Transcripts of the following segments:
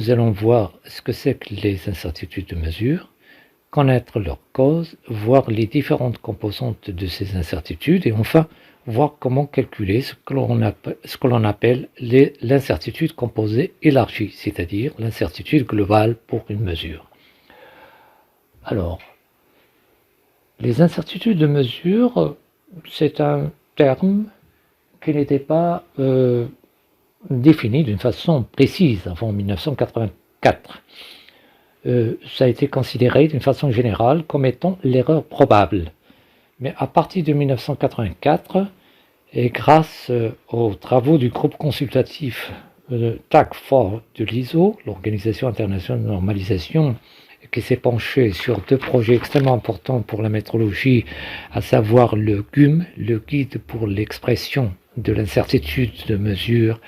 Nous allons voir ce que c'est que les incertitudes de mesure, connaître leurs causes, voir les différentes composantes de ces incertitudes et enfin voir comment calculer ce que l'on appelle l'incertitude composée élargie, c'est-à-dire l'incertitude globale pour une mesure. Alors, les incertitudes de mesure, c'est un terme qui n'était pas défini d'une façon précise avant 1984. Ça a été considéré d'une façon générale comme étant l'erreur probable. Mais à partir de 1984, et grâce aux travaux du groupe consultatif TAC4 de l'ISO, l'Organisation internationale de normalisation, qui s'est penché sur deux projets extrêmement importants pour la métrologie, à savoir le GUM, le guide pour l'expression de l'incertitude de mesure,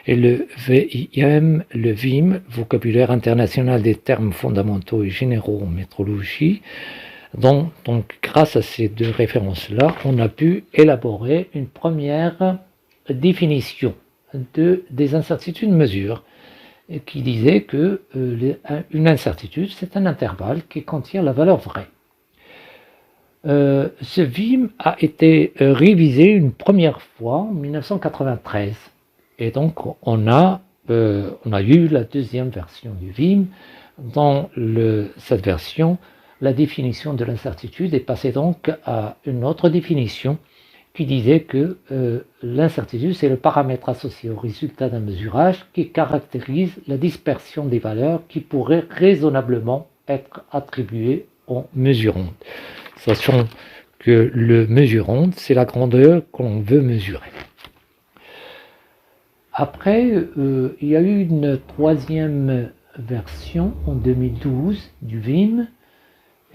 et le VIM, le VIM, vocabulaire international des termes fondamentaux et généraux en métrologie. Donc, grâce à ces deux références-là, on a pu élaborer une première définition des incertitudes de mesure qui disait que une incertitude, c'est un intervalle qui contient la valeur vraie. Ce VIM a été révisé une première fois en 1993. Et donc, on a eu la deuxième version du VIM. Dans cette version, la définition de l'incertitude est passée donc à une autre définition qui disait que l'incertitude, c'est le paramètre associé au résultat d'un mesurage qui caractérise la dispersion des valeurs qui pourraient raisonnablement être attribuées au mesurant. Sachant que le mesurant, c'est la grandeur qu'on veut mesurer. Après, il y a eu une troisième version en 2012 du VIM,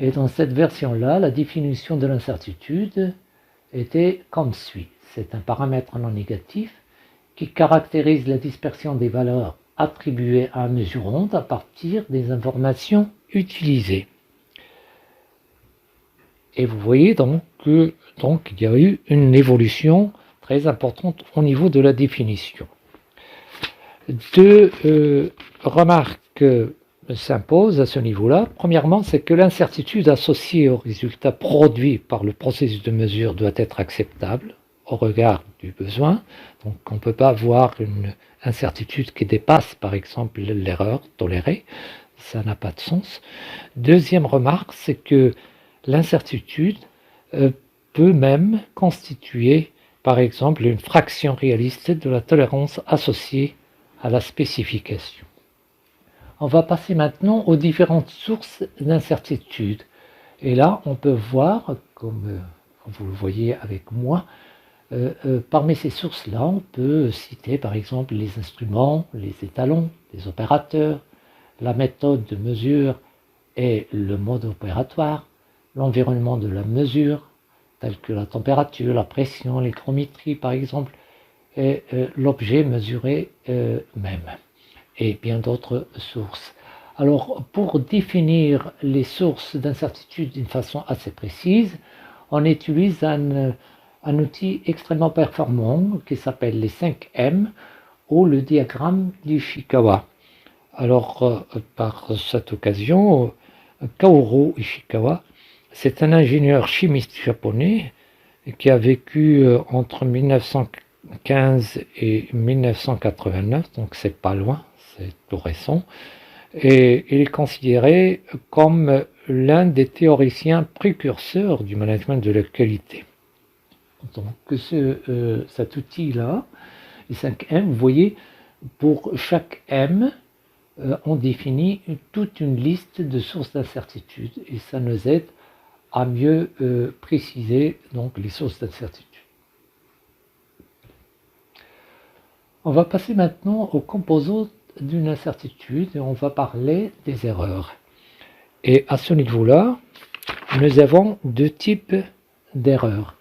et dans cette version-là, la définition de l'incertitude était comme suit. C'est un paramètre non négatif qui caractérise la dispersion des valeurs attribuées à un mesurant à partir des informations utilisées. Et vous voyez donc qu'il y a eu une évolution très importante au niveau de la définition. Deux remarques s'imposent à ce niveau-là. Premièrement, c'est que l'incertitude associée au résultat produit par le processus de mesure doit être acceptable au regard du besoin. Donc on ne peut pas avoir une incertitude qui dépasse par exemple l'erreur tolérée. Ça n'a pas de sens. Deuxième remarque, c'est que l'incertitude peut même constituer par exemple une fraction réaliste de la tolérance associée à la spécification. On va passer maintenant aux différentes sources d'incertitude. Et là, on peut voir, comme vous le voyez avec moi, parmi ces sources-là, on peut citer par exemple les instruments, les étalons, les opérateurs, la méthode de mesure et le mode opératoire, l'environnement de la mesure, tel que la température, la pression, l'hygrométrie par exemple, et l'objet mesuré même, et bien d'autres sources. Alors, pour définir les sources d'incertitude d'une façon assez précise, on utilise un outil extrêmement performant qui s'appelle les 5M ou le diagramme d'Ishikawa. Alors, par cette occasion, Kaoru Ishikawa, c'est un ingénieur chimiste japonais qui a vécu entre 1915 et 1989, donc c'est pas loin, c'est tout récent, et il est considéré comme l'un des théoriciens précurseurs du management de la qualité. Donc cet outil-là, les 5M, vous voyez, pour chaque M, on définit toute une liste de sources d'incertitude et ça nous aide à mieux préciser donc les sources d'incertitude. On va passer maintenant aux composantes d'une incertitude et on va parler des erreurs. Et à ce niveau-là, nous avons deux types d'erreurs.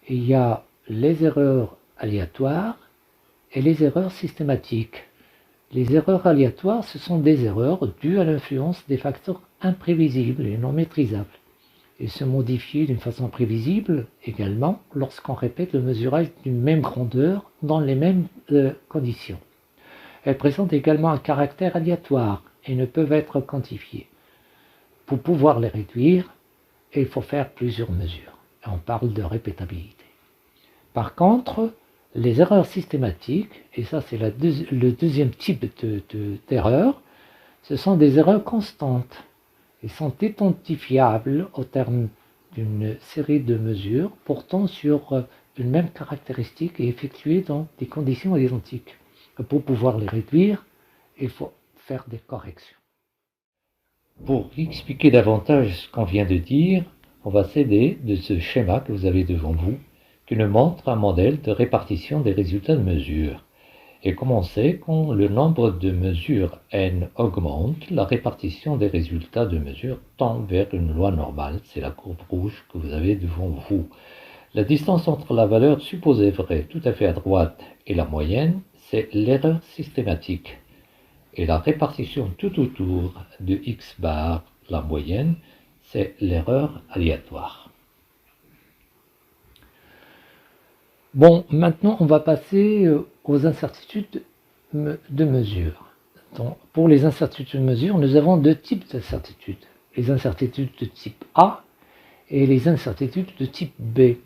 Il y a les erreurs aléatoires et les erreurs systématiques. Les erreurs aléatoires, ce sont des erreurs dues à l'influence des facteurs imprévisibles et non maîtrisables. Ils se modifient d'une façon prévisible également lorsqu'on répète le mesurage d'une même grandeur dans les mêmes conditions. Elles présentent également un caractère aléatoire et ne peuvent être quantifiées. Pour pouvoir les réduire, il faut faire plusieurs mesures. Et on parle de répétabilité. Par contre, les erreurs systématiques, et ça c'est le deuxième type d'erreur, ce sont des erreurs constantes. Elles sont identifiables au terme d'une série de mesures portant sur une même caractéristique et effectuées dans des conditions identiques. Pour pouvoir les réduire, il faut faire des corrections. Pour expliquer davantage ce qu'on vient de dire, on va s'aider de ce schéma que vous avez devant vous, qui nous montre un modèle de répartition des résultats de mesure. Et comme on sait, quand le nombre de mesures n augmente, la répartition des résultats de mesure tend vers une loi normale. C'est la courbe rouge que vous avez devant vous. La distance entre la valeur supposée vraie tout à fait à droite et la moyenne, c'est l'erreur systématique. Et la répartition tout autour de x bar, la moyenne, c'est l'erreur aléatoire. Bon, maintenant on va passer aux incertitudes de mesure. Donc, pour les incertitudes de mesure, nous avons deux types d'incertitudes. Les incertitudes de type A et les incertitudes de type B.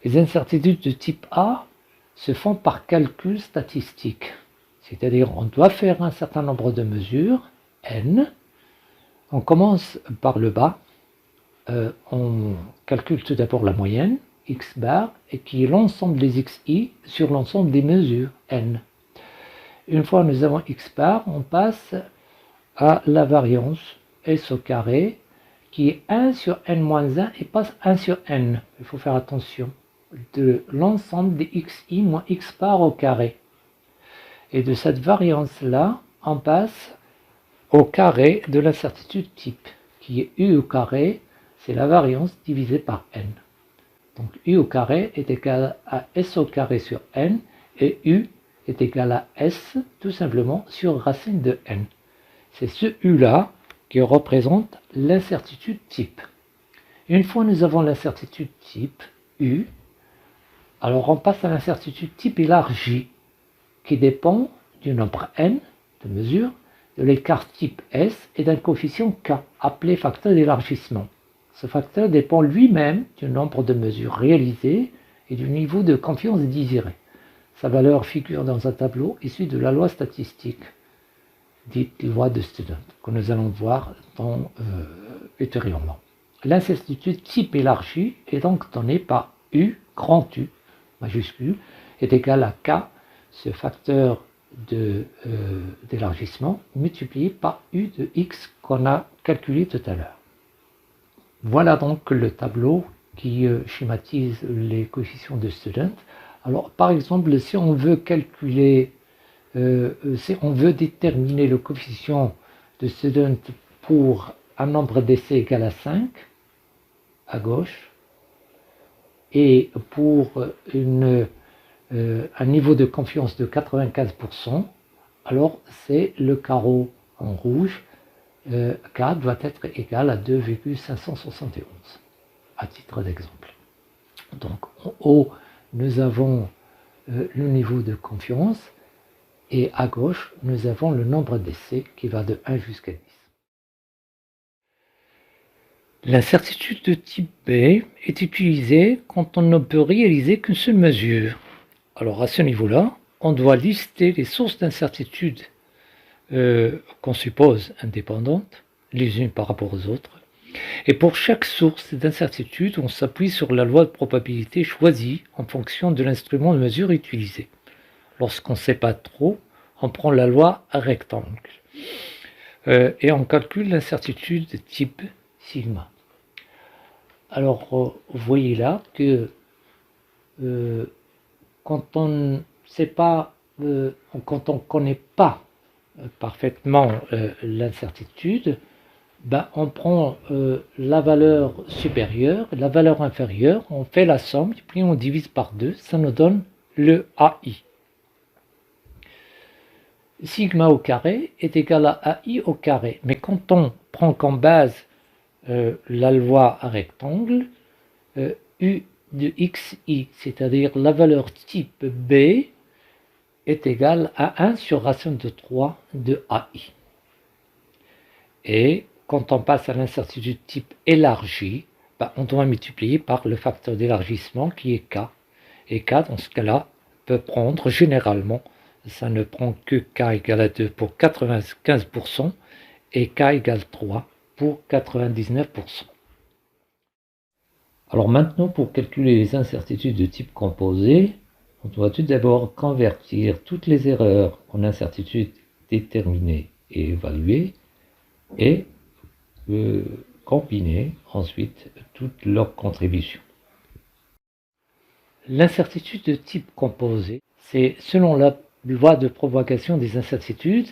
Les incertitudes de type A se font par calcul statistique. C'est-à-dire on doit faire un certain nombre de mesures, n. On commence par le bas. On calcule tout d'abord la moyenne, x bar, et qui est l'ensemble des xi sur l'ensemble des mesures, n. Une fois nous avons x bar, on passe à la variance s au carré, qui est 1 sur n-1 et passe 1 sur n. Il faut faire attention. De l'ensemble des xi moins x bar au carré. Et de cette variance-là, on passe au carré de l'incertitude type, qui est u au carré, c'est la variance divisée par n. Donc u au carré est égal à s au carré sur n, et u est égal à s, tout simplement, sur racine de n. C'est ce u-là qui représente l'incertitude type. Une fois nous avons l'incertitude type, u, alors on passe à l'incertitude type élargie, qui dépend du nombre n de mesures, de l'écart type S et d'un coefficient K, appelé facteur d'élargissement. Ce facteur dépend lui-même du nombre de mesures réalisées et du niveau de confiance désiré. Sa valeur figure dans un tableau issu de la loi statistique, dite loi de Student, que nous allons voir ultérieurement. L'incertitude type élargie est donc donnée par U, grand U, majuscule, est égal à K, ce facteur d'élargissement, multiplié par U de X qu'on a calculé tout à l'heure. Voilà donc le tableau qui schématise les coefficients de Student. Alors par exemple, si on veut calculer, si on veut déterminer le coefficient de Student pour un nombre d'essais égal à 5, à gauche, et pour un niveau de confiance de 95%, alors c'est le carreau en rouge, K doit être égal à 2,571, à titre d'exemple. Donc en haut, nous avons le niveau de confiance, et à gauche, nous avons le nombre d'essais qui va de 1 jusqu'à 10. L'incertitude de type B est utilisée quand on ne peut réaliser qu'une seule mesure. Alors à ce niveau-là, on doit lister les sources d'incertitude qu'on suppose indépendantes, les unes par rapport aux autres. Et pour chaque source d'incertitude, on s'appuie sur la loi de probabilité choisie en fonction de l'instrument de mesure utilisé. Lorsqu'on ne sait pas trop, on prend la loi à rectangle. Et on calcule l'incertitude de type sigma. Alors, vous voyez là que quand on ne sait pas, quand on ne connaît pas parfaitement l'incertitude, ben, on prend la valeur supérieure, la valeur inférieure, on fait la somme, puis on divise par 2, ça nous donne le AI. Sigma au carré est égal à AI au carré, mais quand on prend comme base la loi à rectangle, U de xi, c'est-à-dire la valeur type B, est égal à 1 sur racine de 3 de AI. Et quand on passe à l'incertitude type élargie, on doit multiplier par le facteur d'élargissement qui est K. Et K, dans ce cas-là, peut prendre généralement, ça ne prend que K égale à 2 pour 95% et K égale 3 pour 99%. Alors maintenant, pour calculer les incertitudes de type composé, on doit tout d'abord convertir toutes les erreurs en incertitudes déterminées et évaluées et combiner ensuite toutes leurs contributions. L'incertitude de type composé, c'est selon la loi de propagation des incertitudes,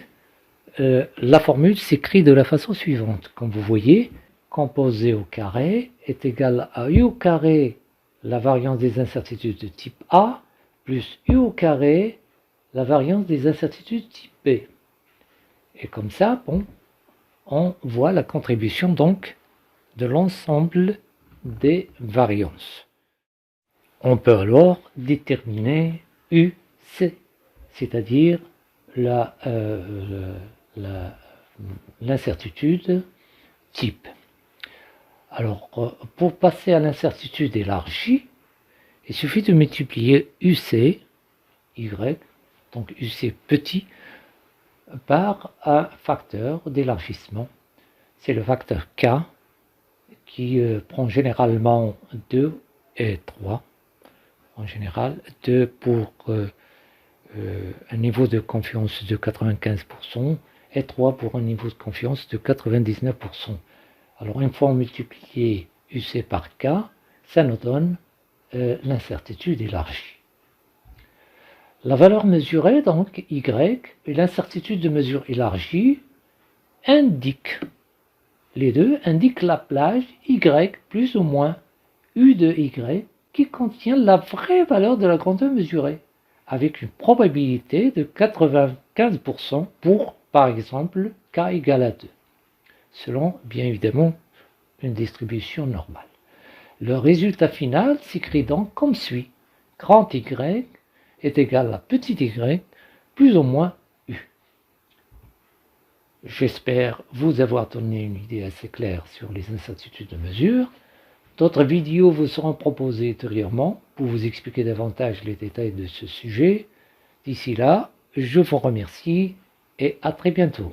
la formule s'écrit de la façon suivante. Comme vous voyez, composé au carré est égal à u au carré, la variance des incertitudes de type A, plus u au carré, la variance des incertitudes type B. Et comme ça, bon, on voit la contribution donc de l'ensemble des variances. On peut alors déterminer UC, c'est-à-dire l'incertitude type. Alors, pour passer à l'incertitude élargie, il suffit de multiplier UC, Y, donc UC petit, par un facteur d'élargissement. C'est le facteur K qui prend généralement 2 et 3. En général, 2 pour un niveau de confiance de 95% et 3 pour un niveau de confiance de 99%. Alors, une fois multiplié UC par K, ça nous donne l'incertitude élargie. La valeur mesurée, donc Y, et l'incertitude de mesure élargie les deux indiquent la plage Y plus ou moins U de Y qui contient la vraie valeur de la grandeur mesurée, avec une probabilité de 95% pour, par exemple, K égale à 2, selon, bien évidemment, une distribution normale. Le résultat final s'écrit donc comme suit. Grand Y est égal à petit y plus ou moins U. J'espère vous avoir donné une idée assez claire sur les incertitudes de mesure. D'autres vidéos vous seront proposées ultérieurement pour vous expliquer davantage les détails de ce sujet. D'ici là, je vous remercie et à très bientôt.